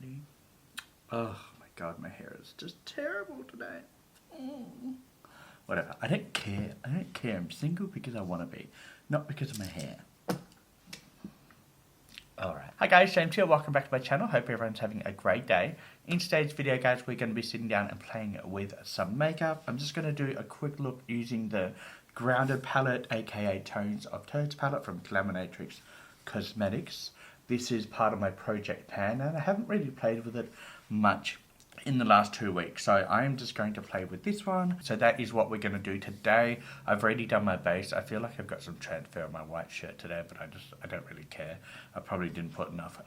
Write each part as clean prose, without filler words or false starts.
ready. Oh my god, my hair is just terrible today. Whatever, I don't care. I'm single because I want to be, not because of my hair. Alright. Hi guys, James here, welcome back to my channel. Hope everyone's having a great day. In today's video guys, we're going to be sitting down and playing with some makeup. I'm just going to do a quick look using the Grounded palette, aka Tones of Toads palette from Glaminatrix Cosmetics. This is part of my project pan and I haven't really played with it much in the last 2 weeks, so I am just going to play with this one. So that is what we're going to do today. I've already done my base. I feel like I've got some transfer on my white shirt today, but I don't really care. I probably didn't put enough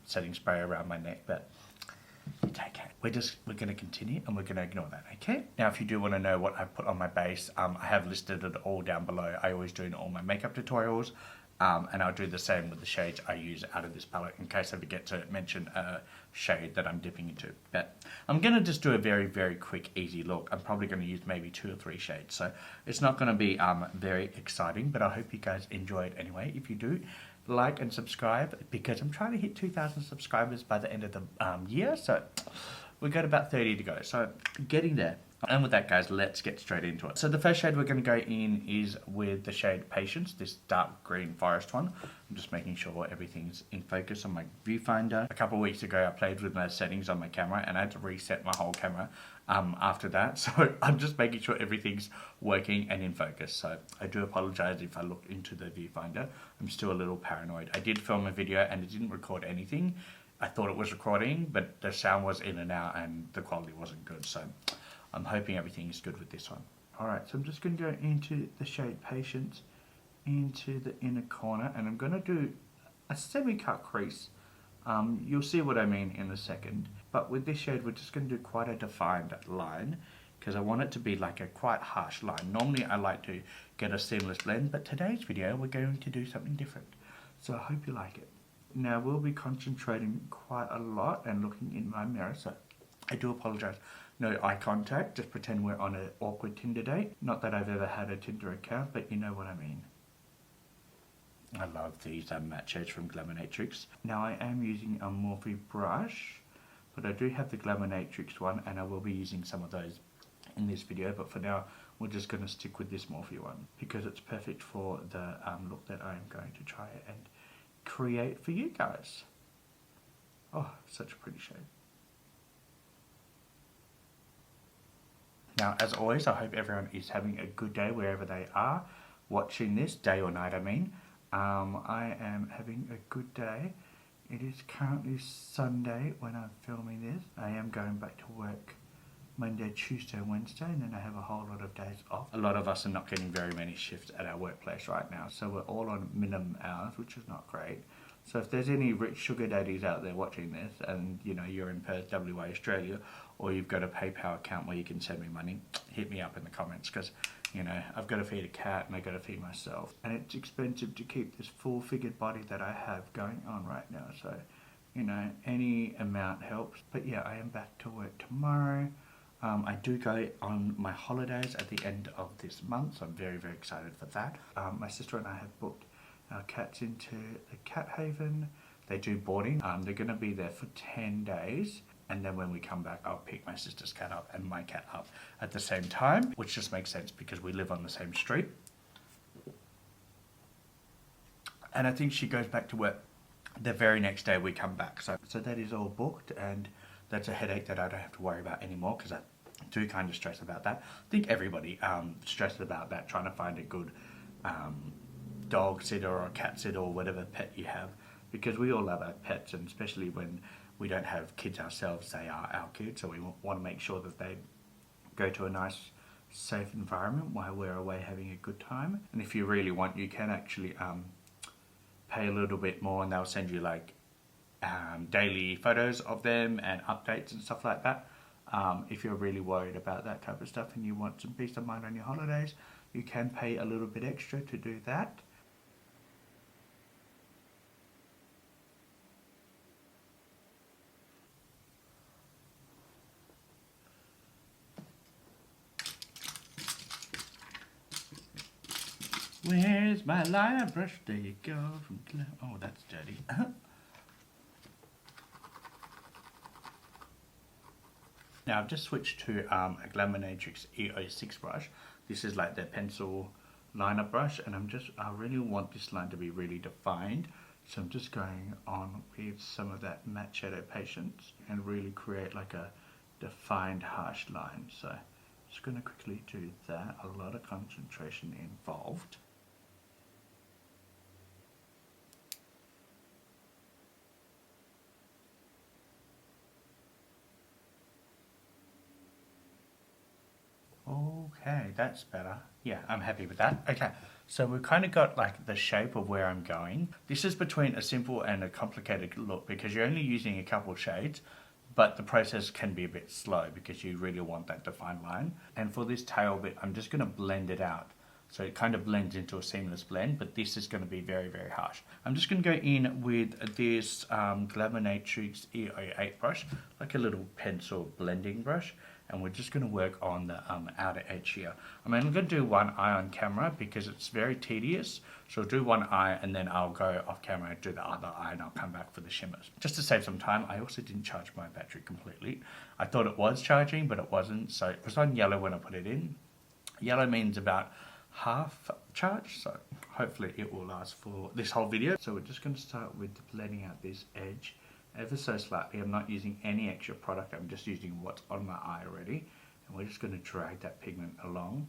setting spray around my neck, but it's okay. We're going to continue and we're going to ignore that, okay? Now if you do want to know what I've put on my base, I have listed it all down below. I always do in all my makeup tutorials. And I'll do the same with the shades I use out of this palette in case I forget to mention a shade that I'm dipping into. But I'm going to just do a very, very quick, easy look. I'm probably going to use maybe 2 or 3 shades. So it's not going to be very exciting, but I hope you guys enjoy it anyway. If you do, like and subscribe because I'm trying to hit 2,000 subscribers by the end of the year. So we've got about 30 to go. So getting there. And with that guys, let's get straight into it. So the first shade we're going to go in is with the shade Patience, this dark green forest one. I'm just making sure everything's in focus on my viewfinder. A couple of weeks ago I played with my settings on my camera and I had to reset my whole camera after that. So I'm just making sure everything's working and in focus. So I do apologize if I look into the viewfinder. I'm still a little paranoid. I did film a video and it didn't record anything. I thought it was recording, but the sound was in and out and the quality wasn't good. So I'm hoping everything is good with this one. Alright, so I'm just going to go into the shade Patience, into the inner corner, and I'm going to do a semi-cut crease. You'll see what I mean in a second. But with this shade, we're just going to do quite a defined line, because I want it to be like a quite harsh line. Normally I like to get a seamless blend, but today's video we're going to do something different. So I hope you like it. Now we'll be concentrating quite a lot and looking in my mirror, so I do apologize. No eye contact, just pretend we're on an awkward Tinder date. Not that I've ever had a Tinder account, but you know what I mean. I love these matte shades from Glaminatrix. Now I am using a Morphe brush, but I do have the Glaminatrix one and I will be using some of those in this video, but for now we're just going to stick with this Morphe one because it's perfect for the look that I'm going to try and create for you guys. Oh, such a pretty shade. Now, as always, I hope everyone is having a good day wherever they are watching this, day or night I mean. I am having a good day. It is currently Sunday when I'm filming this. I am going back to work Monday, Tuesday, Wednesday, and then I have a whole lot of days off. A lot of us are not getting very many shifts at our workplace right now, so we're all on minimum hours, which is not great. So if there's any rich sugar daddies out there watching this and you know you're in Perth, WA, Australia, or you've got a PayPal account where you can send me money, hit me up in the comments because you know I've got to feed a cat and I've got to feed myself and it's expensive to keep this full figured body that I have going on right now, so you know any amount helps. But yeah, I am back to work tomorrow. I do go on my holidays at the end of this month, so I'm very, very excited for that. My sister and I have booked our cats into the cat haven. They do boarding. They're going to be there for 10 days. And then when we come back, I'll pick my sister's cat up and my cat up at the same time, which just makes sense because we live on the same street. And I think she goes back to work the very next day we come back. So that is all booked and that's a headache that I don't have to worry about anymore because I do kind of stress about that. I think everybody stresses about that, trying to find a good dog sitter or a cat sitter or whatever pet you have, because we all love our pets, and especially when we don't have kids ourselves, they are our kids, so we want to make sure that they go to a nice safe environment while we're away having a good time. And if you really want, you can actually pay a little bit more and they'll send you like daily photos of them and updates and stuff like that. If you're really worried about that type of stuff and you want some peace of mind on your holidays, you can pay a little bit extra to do that. Where's my liner brush? There you go. Oh, that's dirty. Now I've just switched to a Glaminatrix E06 brush. This is like their pencil liner brush, and I really want this line to be really defined. So I'm just going on with some of that matte shadow patience and really create like a defined harsh line. So just going to quickly do that. A lot of concentration involved. Okay, that's better. Yeah, I'm happy with that. Okay, so we've kind of got like the shape of where I'm going. This is between a simple and a complicated look because you're only using a couple shades, but the process can be a bit slow because you really want that defined line. And for this tail bit, I'm just going to blend it out. So it kind of blends into a seamless blend, but this is going to be very, very harsh. I'm just going to go in with this Glaminatrix E08 brush, like a little pencil blending brush. And we're just going to work on the outer edge here. I'm only going to do one eye on camera because it's very tedious. So I'll do one eye and then I'll go off camera and do the other eye and I'll come back for the shimmers. Just to save some time, I also didn't charge my battery completely. I thought it was charging, but it wasn't. So it was on yellow when I put it in. Yellow means about half charge, so hopefully it will last for this whole video. So we're just going to start with blending out this edge ever so slightly. I'm not using any extra product, I'm just using what's on my eye already, and we're just going to drag that pigment along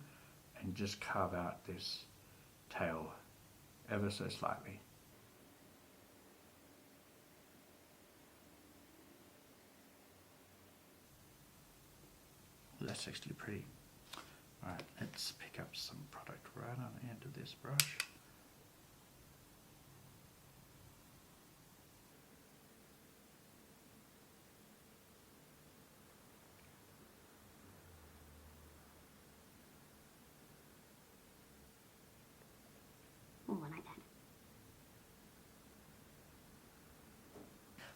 and just carve out this tail ever so slightly. That's actually pretty. Alright, let's pick up some product right on the end of this brush.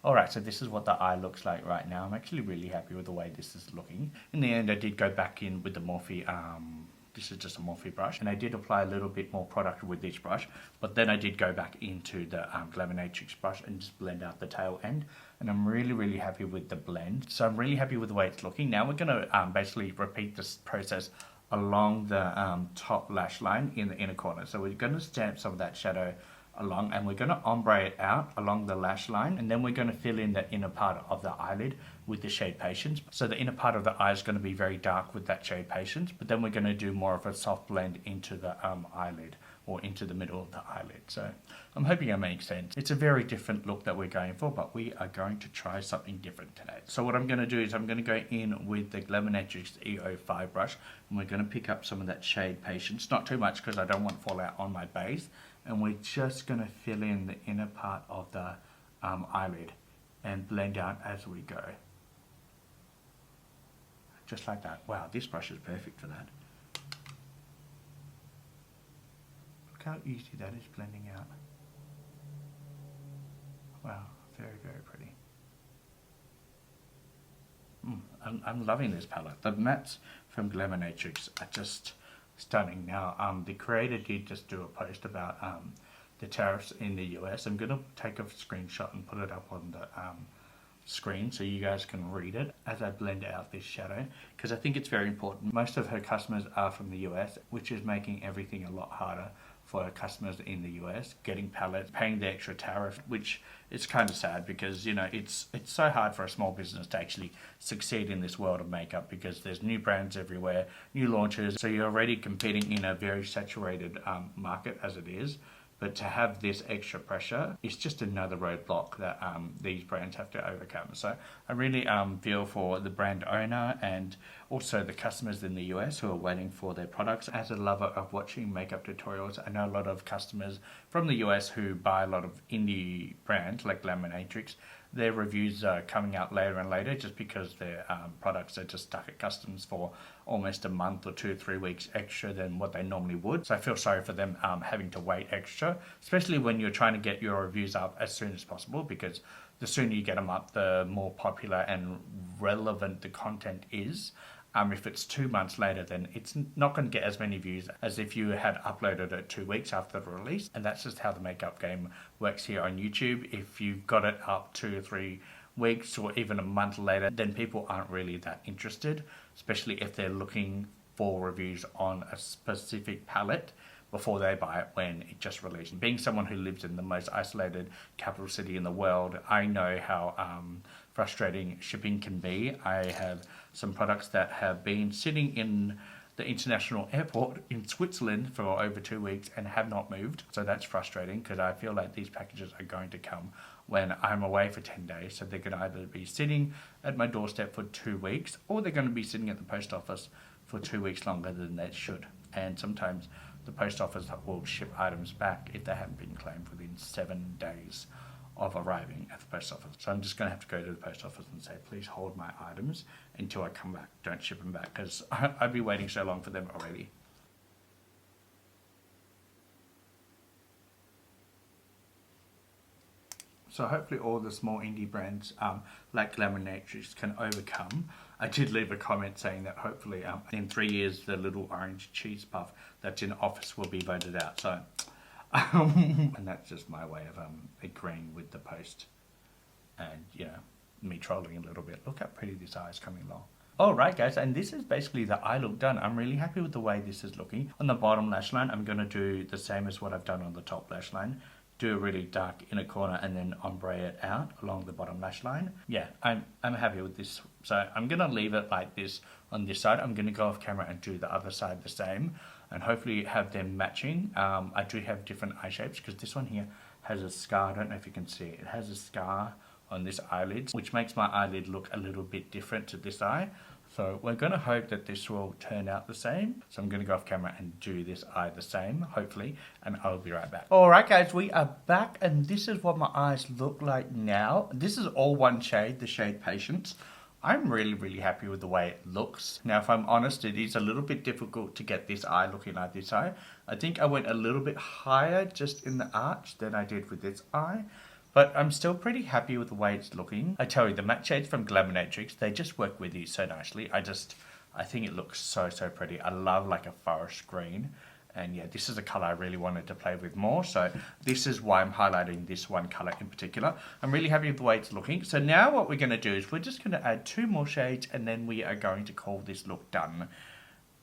Alright, so this is what the eye looks like right now. I'm actually really happy with the way this is looking. In the end, I did go back in with the Morphe, this is just a Morphe brush, and I did apply a little bit more product with this brush, but then I did go back into the Glaminatrix brush and just blend out the tail end, and I'm really, really happy with the blend. So I'm really happy with the way it's looking. Now we're going to basically repeat this process along the top lash line in the inner corner. So we're going to stamp some of that shadow along, and we're going to ombre it out along the lash line, and then we're going to fill in the inner part of the eyelid with the shade Patience. So the inner part of the eye is going to be very dark with that shade Patience, but then we're going to do more of a soft blend into the eyelid, or into the middle of the eyelid. So I'm hoping it makes sense. It's a very different look that we're going for, but we are going to try something different today. So what I'm going to do is I'm going to go in with the Glaminatrix E05 brush, and we're going to pick up some of that shade Patience, not too much because I don't want fallout on my base, and we're just going to fill in the inner part of the eyelid and blend out as we go. Just like that. Wow, this brush is perfect for that. Look how easy that is blending out. Wow, very, very pretty. I'm loving this palette. The mattes from Glaminatrix are just stunning. Now, the creator did just do a post about the tariffs in the US. I'm going to take a screenshot and put it up on the screen so you guys can read it as I blend out this shadow, because I think it's very important. Most of her customers are from the US, which is making everything a lot harder for customers in the US, getting palettes, paying the extra tariff, which is kind of sad because, you know, it's so hard for a small business to actually succeed in this world of makeup because there's new brands everywhere, new launches, so you're already competing in a very saturated market as it is. But to have this extra pressure is just another roadblock that these brands have to overcome. So I really feel for the brand owner and also the customers in the US who are waiting for their products. As a lover of watching makeup tutorials, I know a lot of customers from the US who buy a lot of indie brands like Glaminatrix. Their reviews are coming out later and later just because their products are just stuck at customs for almost a month or 2-3 weeks extra than what they normally would. So I feel sorry for them having to wait extra, especially when you're trying to get your reviews up as soon as possible, because the sooner you get them up, the more popular and relevant the content is. If it's 2 months later, then it's not going to get as many views as if you had uploaded it 2 weeks after the release. And that's just how the makeup game works here on YouTube. If you've got it up 2 or 3 weeks or even a month later, then people aren't really that interested, especially if they're looking for reviews on a specific palette before they buy it when it just released. Being someone who lives in the most isolated capital city in the world, I know how frustrating shipping can be. I have some products that have been sitting in the international airport in Switzerland for over 2 weeks and have not moved. So that's frustrating because I feel like these packages are going to come when I'm away for 10 days. So they're going to either be sitting at my doorstep for 2 weeks, or they're going to be sitting at the post office for 2 weeks longer than they should. And sometimes the post office will ship items back if they haven't been claimed within 7 days of arriving at the post office. So I'm just going to have to go to the post office and say, please hold my items until I come back. Don't ship them back, because I've been waiting so long for them already. So hopefully all the small indie brands like Glaminatrix can overcome. I did leave a comment saying that hopefully in 3 years the little orange cheese puff that's in office will be voted out. So, and that's just my way of agreeing with the post and, you know, me trolling a little bit. Look how pretty this eye is coming along. Alright guys, and this is basically the eye look done. I'm really happy with the way this is looking. On the bottom lash line, I'm going to do the same as what I've done on the top lash line. Do a really dark inner corner and then ombre it out along the bottom lash line. Yeah, I'm happy with this. So I'm going to leave it like this on this side. I'm going to go off camera and do the other side the same, and hopefully have them matching. I do have different eye shapes because this one here has a scar. I don't know if you can see it. It has a scar on this eyelid, which makes my eyelid look a little bit different to this eye. So we're going to hope that this will turn out the same. So I'm going to go off camera and do this eye the same, hopefully, and I'll be right back. Alright guys, we are back, and this is what my eyes look like now. This is all one shade, the shade Patience. I'm really happy with the way it looks. Now if I'm honest, it is a little bit difficult to get this eye looking like this eye. I think I went a little bit higher just in the arch than I did with this eye. But I'm still pretty happy with the way it's looking. I tell you, the matte shades from Glaminatrix, they just work with you so nicely. I think it looks so pretty. I love like a forest green. And yeah, this is a color I really wanted to play with more. So this is why I'm highlighting this one color in particular. I'm really happy with the way it's looking. So now what we're going to do is we're just going to add 2 more shades, and then we are going to call this look done.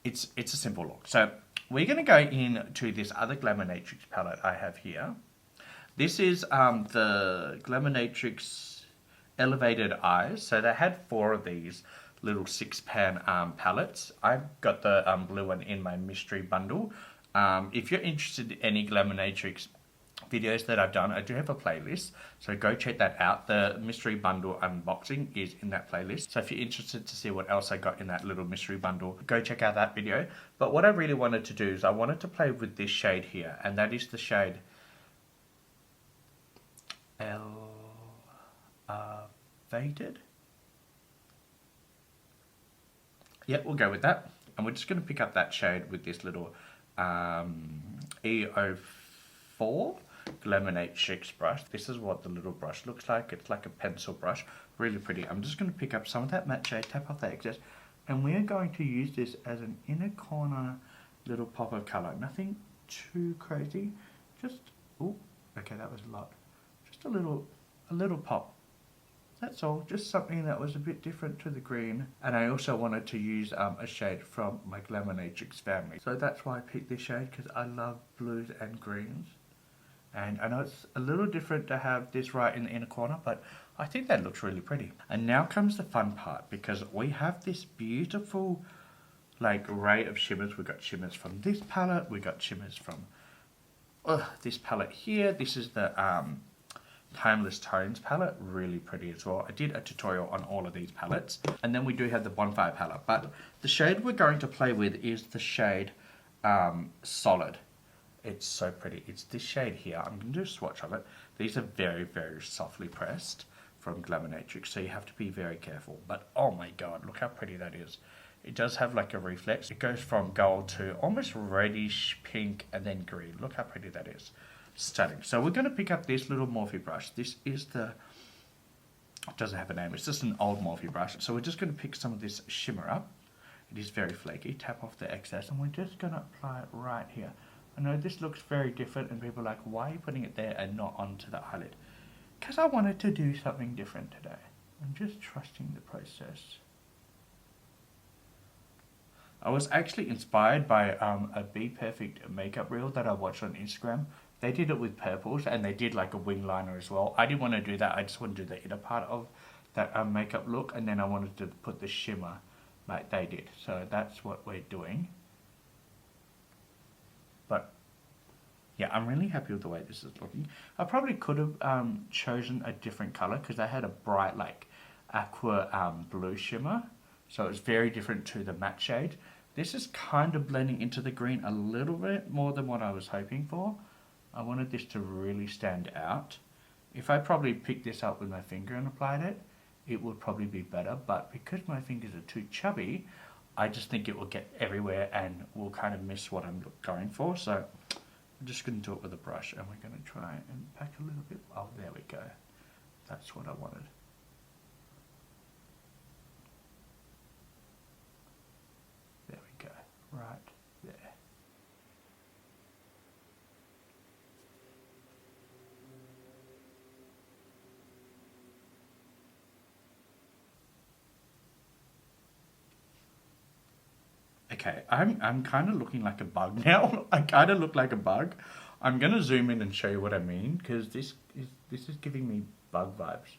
It's a simple look. So we're going to go into this other Glaminatrix palette I have here. This is the Glaminatrix Elevated Eyes. So they had 4 of these little 6-pan palettes. I've got the blue one in my mystery bundle. If you're interested in any Glaminatrix videos that I've done, I do have a playlist. So go check that out. The mystery bundle unboxing is in that playlist. So if you're interested to see what else I got in that little mystery bundle, go check out that video. But what I really wanted to do is I wanted to play with this shade here. And that is the shade Elevated. Yep, we'll go with that. And we're just going to pick up that shade with this little E04 Glaminatrix brush. This is what the little brush looks like. It's like a pencil brush. Really pretty. I'm just going to pick up some of that matte shade, tap off the excess, and we're going to use this as an inner corner little pop of colour. Nothing too crazy. Just, oh, okay, that was a lot. Just a little pop. That's all, just something that was a bit different to the green. And I also wanted to use a shade from my Glaminatrix family. So that's why I picked this shade, because I love blues and greens. And I know it's a little different to have this right in the inner corner, but I think that looks really pretty. And now comes the fun part, because we have this beautiful like array of shimmers. We got shimmers from this palette, we got shimmers from this palette here. This is the Timeless Tones palette, really pretty as well. I did a tutorial on all of these palettes. And then we do have the Bonfire palette, but the shade we're going to play with is the shade Solid. It's so pretty. It's this shade here. I'm going to do a swatch of it. These are very softly pressed from Glaminatrix, so you have to be very careful. But oh my god, look how pretty that is. It does have like a reflex. It goes from gold to almost reddish pink and then green. Look how pretty that is. Stunning. So we're going to pick up this little Morphe brush. This is the, it doesn't have a name, it's just an old Morphe brush. So we're just going to pick some of this shimmer up. It is very flaky. Tap off the excess, and we're just going to apply it right here. I know this looks very different, and people are like, why are you putting it there and not onto the eyelid? Because I wanted to do something different today. I'm just trusting the process. I was actually inspired by a Be Perfect makeup reel that I watched on Instagram. They did it with purples and they did like a wing liner as well. I didn't want to do that. I just wanted to do the inner part of that makeup look, and then I wanted to put the shimmer like they did. So that's what we're doing. But yeah, I'm really happy with the way this is looking. I probably could have chosen a different color because they had a bright like aqua blue shimmer. So it's very different to the matte shade. This is kind of blending into the green a little bit more than what I was hoping for. I wanted this to really stand out. If I probably picked this up with my finger and applied it, it would probably be better. But because my fingers are too chubby, I just think it will get everywhere and will kind of miss what I'm going for. So I'm just going to do it with a brush, and we're going to try and pack a little bit. Oh, there we go. That's what I wanted. There we go. Right there. Okay, I'm kind of looking like a bug now. I kind of look like a bug. I'm gonna zoom in and show you what I mean, because this is giving me bug vibes.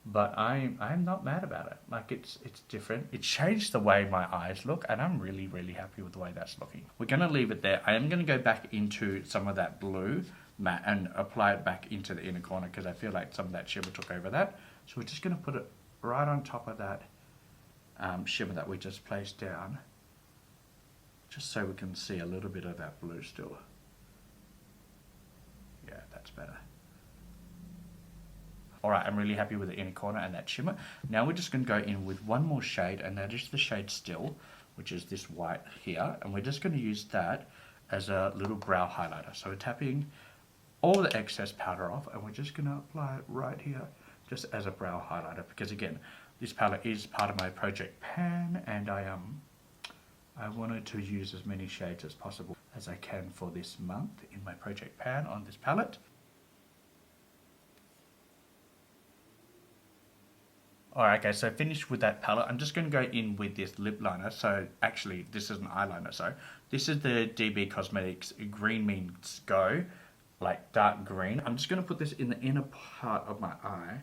But I'm not mad about it. Like it's different. It changed the way my eyes look, and I'm really happy with the way that's looking. We're gonna leave it there. I am gonna go back into some of that blue matte and apply it back into the inner corner because I feel like some of that shimmer took over that. So we're just gonna put it right on top of that shimmer that we just placed down, just so we can see a little bit of that blue still. Yeah, that's better. Alright, I'm really happy with the inner corner and that shimmer. Now we're just going to go in with one more shade, and that is the shade Still, which is this white here. And we're just going to use that as a little brow highlighter. So we're tapping all the excess powder off, and we're just going to apply it right here, just as a brow highlighter. Because again, this palette is part of my project pan, and I wanted to use as many shades as possible as I can for this month in my project pan on this palette. Alright guys, so finished with that palette. I'm just going to go in with this lip liner. So actually this is an eyeliner. So this is the DB Cosmetics Green Means Go, like dark green. I'm just going to put this in the inner part of my eye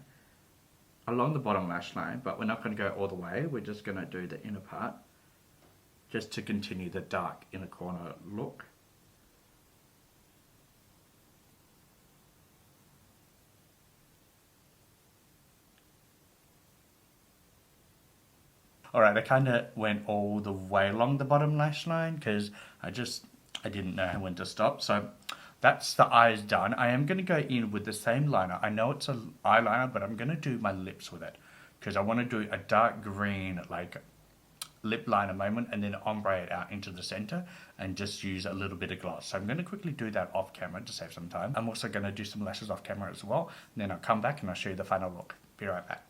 along the bottom lash line, but we're not going to go all the way. We're just going to do the inner part just to continue the dark inner corner look. Alright, I kind of went all the way along the bottom lash line because I didn't know when to stop. So that's the eyes done. I am going to go in with the same liner. I know it's an eyeliner, but I'm going to do my lips with it because I want to do a dark green like lip liner moment and then ombre it out into the center and just use a little bit of gloss. So I'm going to quickly do that off camera to save some time. I'm also going to do some lashes off camera as well. And then I'll come back and I'll show you the final look. Be right back.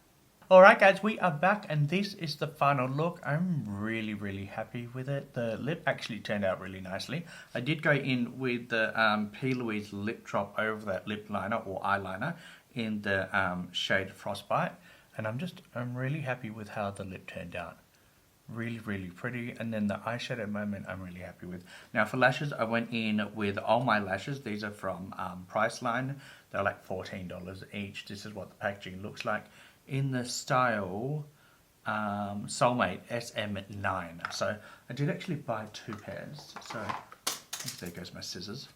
Alright guys, we are back and this is the final look. I'm really happy with it. The lip actually turned out really nicely. I did go in with the P.Louise Lip Drop over that lip liner or eyeliner in the shade Frostbite. And I'm really happy with how the lip turned out. Really pretty. And then the eyeshadow moment I'm really happy with. Now for lashes, I went in with all my lashes. These are from Priceline. They're like $14 each. This is what the packaging looks like in the style Soulmate SM9. So I did actually buy 2 pairs. So there goes my scissors.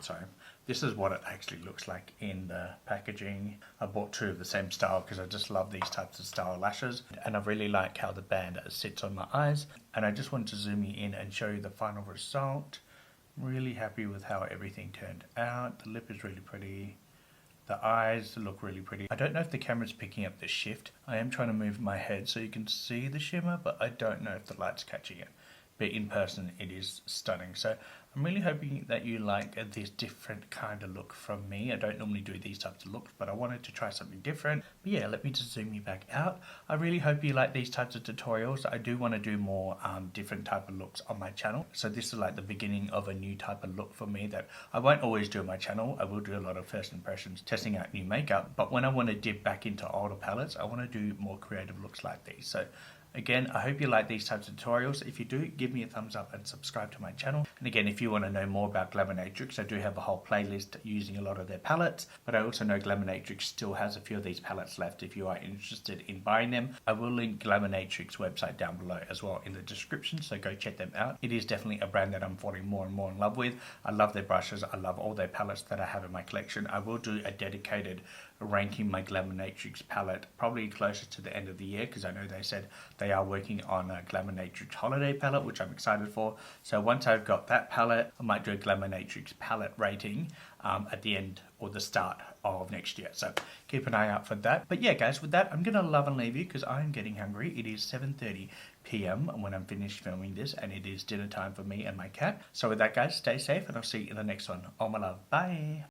Sorry. This is what it actually looks like in the packaging. I bought 2 of the same style because I just love these types of style lashes. And I really like how the band sits on my eyes. And I just wanted to zoom you in and show you the final result. Really happy with how everything turned out. The lip is really pretty. The eyes look really pretty. I don't know if the camera's picking up the shift. I am trying to move my head so you can see the shimmer, but I don't know if the light's catching it. But in person, it is stunning. So I'm really hoping that you like this different kind of look from me. I don't normally do these types of looks, but I wanted to try something different. But yeah, let me just zoom you back out. I really hope you like these types of tutorials. I do want to do more different type of looks on my channel. So this is like the beginning of a new type of look for me that I won't always do on my channel. I will do a lot of first impressions, testing out new makeup. But when I want to dip back into older palettes, I want to do more creative looks like these. So again, I hope you like these types of tutorials. If you do, give me a thumbs up and subscribe to my channel. And again, if you want to know more about Glaminatrix, I do have a whole playlist using a lot of their palettes, but I also know Glaminatrix still has a few of these palettes left if you are interested in buying them. I will link Glaminatrix website down below as well in the description, so go check them out. It is definitely a brand that I'm falling more and more in love with. I love their brushes. I love all their palettes that I have in my collection. I will do a dedicated ranking my Glaminatrix palette probably closer to the end of the year, because I know they said they are working on a Glaminatrix holiday palette, which I'm excited for. So once I've got that palette, I might do a Glaminatrix palette rating at the end or the start of next year. So keep an eye out for that. But yeah, guys, with that, I'm going to love and leave you because I'm getting hungry. It is 7:30 p.m. when I'm finished filming this, and it is dinner time for me and my cat. So with that, guys, stay safe, and I'll see you in the next one. Oh, my love. Bye.